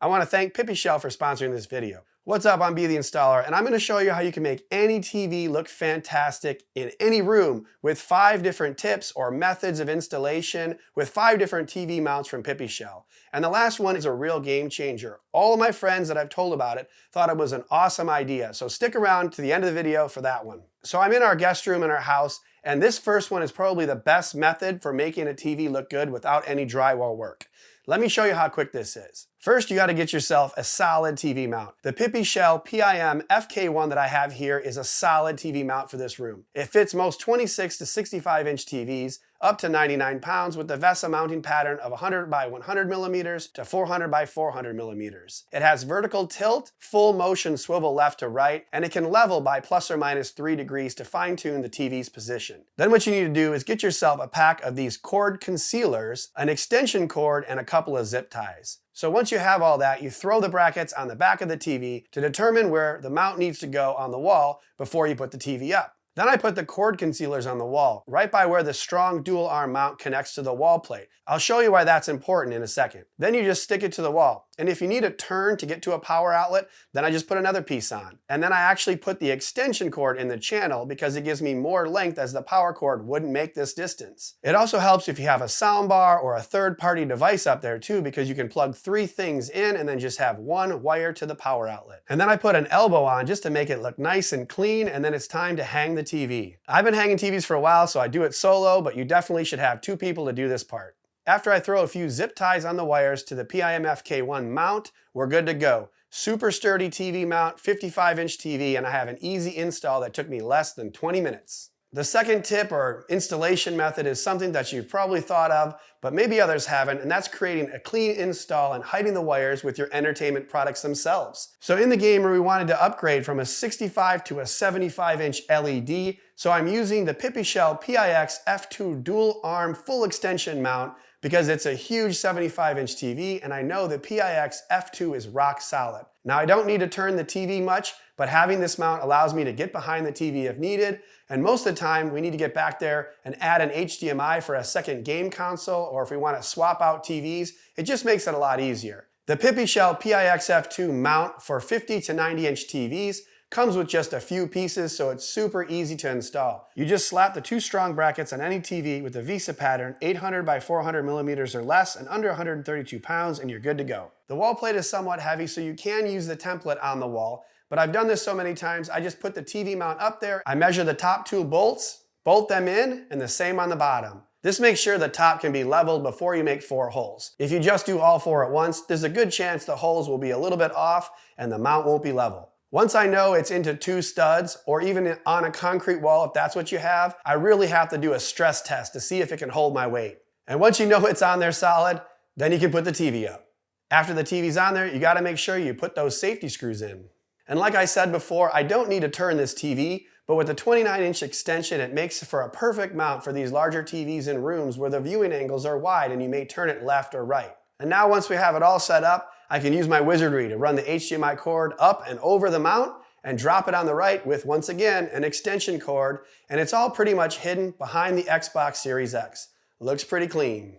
I want to thank Pipishell for sponsoring this video. What's up, I'm B the Installer, and I'm going to show you how you can make any TV look fantastic in any room with 5 different tips or methods of installation with 5 different TV mounts from Pipishell. And the last one is a real game changer. All of my friends that I've told about it thought it was an awesome idea, so stick around to the end of the video for that one. So I'm in our guest room in our house, and this first one is probably the best method for making a TV look good without any drywall work. Let me show you how quick this is. First, you got to get yourself a solid TV mount. The Pipishell PIMFK1 that I have here is a solid TV mount for this room. It fits most 26 to 65 inch TVs, up to 99 pounds, with the VESA mounting pattern of 100 by 100 millimeters to 400 by 400 millimeters. It has vertical tilt, full motion swivel left to right, and it can level by plus or minus 3 degrees to fine tune the TV's position. Then what you need to do is get yourself a pack of these cord concealers, an extension cord, and a couple of zip ties. So once you have all that, you throw the brackets on the back of the TV to determine where the mount needs to go on the wall before you put the TV up. Then I put the cord concealers on the wall, right by where the strong dual arm mount connects to the wall plate. I'll show you why that's important in a second. Then you just stick it to the wall. And if you need a turn to get to a power outlet, then I just put another piece on. And then I actually put the extension cord in the channel because it gives me more length, as the power cord wouldn't make this distance. It also helps if you have a sound bar or a third-party device up there too, because you can plug 3 things in and then just have 1 wire to the power outlet. And then I put an elbow on just to make it look nice and clean, and then it's time to hang the TV. I've been hanging TVs for a while, so I do it solo, but you definitely should have 2 people to do this part. After I throw a few zip ties on the wires to the PIMFK1 mount, we're good to go. Super sturdy TV mount, 55 inch TV, and I have an easy install that took me less than 20 minutes. The second tip or installation method is something that you've probably thought of, but maybe others haven't, and that's creating a clean install and hiding the wires with your entertainment products themselves. So in the gamer, we wanted to upgrade from a 65 to a 75 inch LED, so I'm using the Pipishell PIX-F2 dual arm full extension mount because it's a huge 75 inch TV, and I know the PIX-F2 is rock solid. Now I don't need to turn the TV much, but having this mount allows me to get behind the TV if needed, and most of the time we need to get back there and add an HDMI for a second game console, or if we want to swap out TVs, it just makes it a lot easier. The Pipishell PIX-F2 mount for 50 to 90 inch TVs comes with just a few pieces, so it's super easy to install. You just slap the 2 strong brackets on any TV with the VESA pattern, 800 by 400 millimeters or less, and under 132 pounds, and you're good to go. The wall plate is somewhat heavy, so you can use the template on the wall, but I've done this so many times, I just put the TV mount up there, I measure the top 2 bolts, bolt them in, and the same on the bottom. This makes sure the top can be leveled before you make 4 holes. If you just do all 4 at once, there's a good chance the holes will be a little bit off and the mount won't be level. Once I know it's into 2 studs, or even on a concrete wall if that's what you have, I really have to do a stress test to see if it can hold my weight. And once you know it's on there solid, then you can put the TV up. After the TV's on there, you gotta make sure you put those safety screws in. And like I said before, I don't need to turn this TV, but with the 29 inch extension, it makes for a perfect mount for these larger TVs in rooms where the viewing angles are wide and you may turn it left or right. And now once we have it all set up, I can use my wizardry to run the HDMI cord up and over the mount and drop it on the right with, once again, an extension cord, and it's all pretty much hidden behind the Xbox Series X. Looks pretty clean.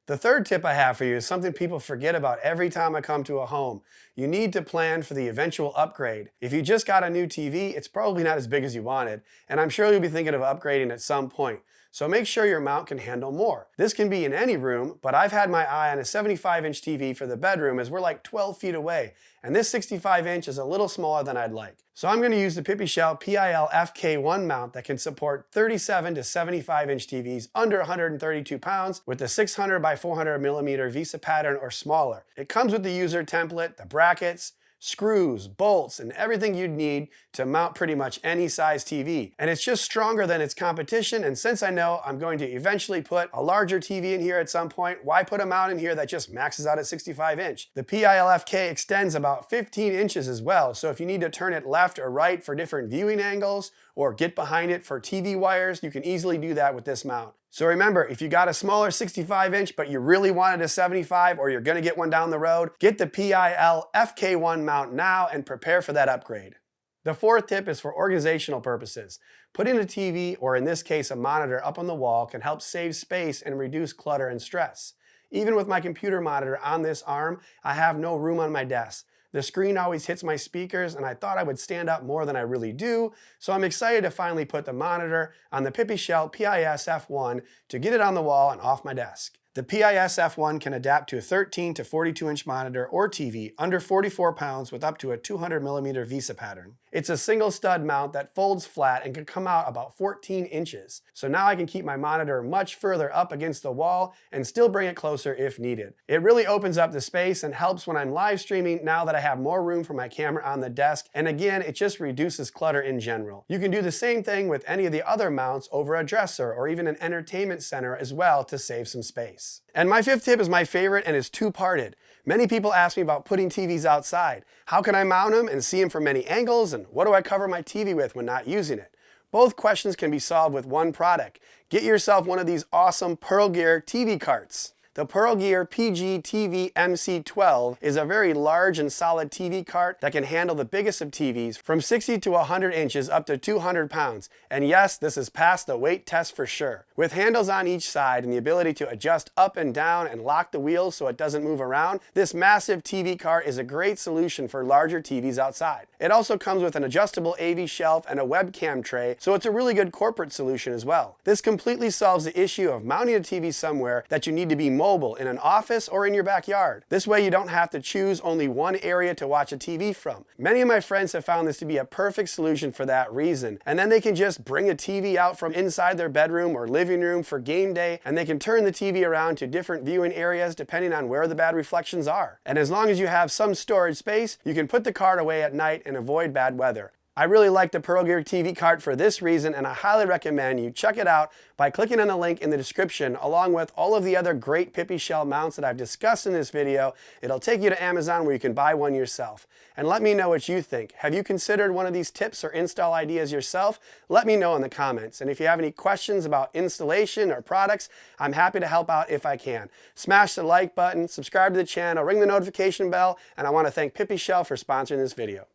The third tip I have for you is something people forget about every time I come to a home. You need to plan for the eventual upgrade. If you just got a new TV, it's probably not as big as you wanted, and I'm sure you'll be thinking of upgrading at some point. So make sure your mount can handle more. This can be in any room, but I've had my eye on a 75 inch TV for the bedroom as we're like 12 feet away, and this 65 inch is a little smaller than I'd like. So I'm going to use the Pipishell PILFK1 mount that can support 37 to 75 inch TVs under 132 pounds with the 600 by 400 millimeter VESA pattern or smaller. It comes with the user template, the brackets, screws, bolts, and everything you'd need to mount pretty much any size TV. And it's just stronger than its competition, and since I know I'm going to eventually put a larger TV in here at some point, why put a mount in here that just maxes out at 65 inch? The PILFK extends about 15 inches as well, so if you need to turn it left or right for different viewing angles, or get behind it for TV wires, you can easily do that with this mount. So remember, if you got a smaller 65 inch, but you really wanted a 75, or you're gonna get one down the road, get the PILFK1 mount now and prepare for that upgrade. The fourth tip is for organizational purposes. Putting a TV, or in this case a monitor, up on the wall can help save space and reduce clutter and stress. Even with my computer monitor on this arm, I have no room on my desk. The screen always hits my speakers, and I thought I would stand up more than I really do, so I'm excited to finally put the monitor on the Pipishell PIFK1 to get it on the wall and off my desk. The PIFK1 can adapt to a 13 to 42-inch monitor or TV under 44 pounds with up to a 200mm VISA pattern. It's a single stud mount that folds flat and can come out about 14 inches. So now I can keep my monitor much further up against the wall and still bring it closer if needed. It really opens up the space and helps when I'm live streaming now that I have more room for my camera on the desk, and again, it just reduces clutter in general. You can do the same thing with any of the other mounts over a dresser or even an entertainment center as well to save some space. And my fifth tip is my favorite and is two-parted. Many people ask me about putting TVs outside. How can I mount them and see them from many angles, and what do I cover my TV with when not using it? Both questions can be solved with one product. Get yourself one of these awesome Perlegear TV carts. The Perlegear PGFL12 is a very large and solid TV cart that can handle the biggest of TVs from 60 to 100 inches up to 200 pounds. And yes, this has passed the weight test for sure. With handles on each side and the ability to adjust up and down and lock the wheels so it doesn't move around, this massive TV cart is a great solution for larger TVs outside. It also comes with an adjustable AV shelf and a webcam tray, so it's a really good corporate solution as well. This completely solves the issue of mounting a TV somewhere that you need to be mobile in an office or in your backyard. This way you don't have to choose only one area to watch a TV from. Many of my friends have found this to be a perfect solution for that reason, and then they can just bring a TV out from inside their bedroom or living room for game day, and they can turn the TV around to different viewing areas depending on where the bad reflections are. And as long as you have some storage space, you can put the cart away at night and avoid bad weather. I really like the Perlegear TV cart for this reason, and I highly recommend you check it out by clicking on the link in the description along with all of the other great Pipishell mounts that I've discussed in this video. It'll take you to Amazon where you can buy one yourself. And let me know what you think. Have you considered one of these tips or install ideas yourself? Let me know in the comments. And if you have any questions about installation or products, I'm happy to help out if I can. Smash the like button, subscribe to the channel, ring the notification bell, and I want to thank Pipishell for sponsoring this video.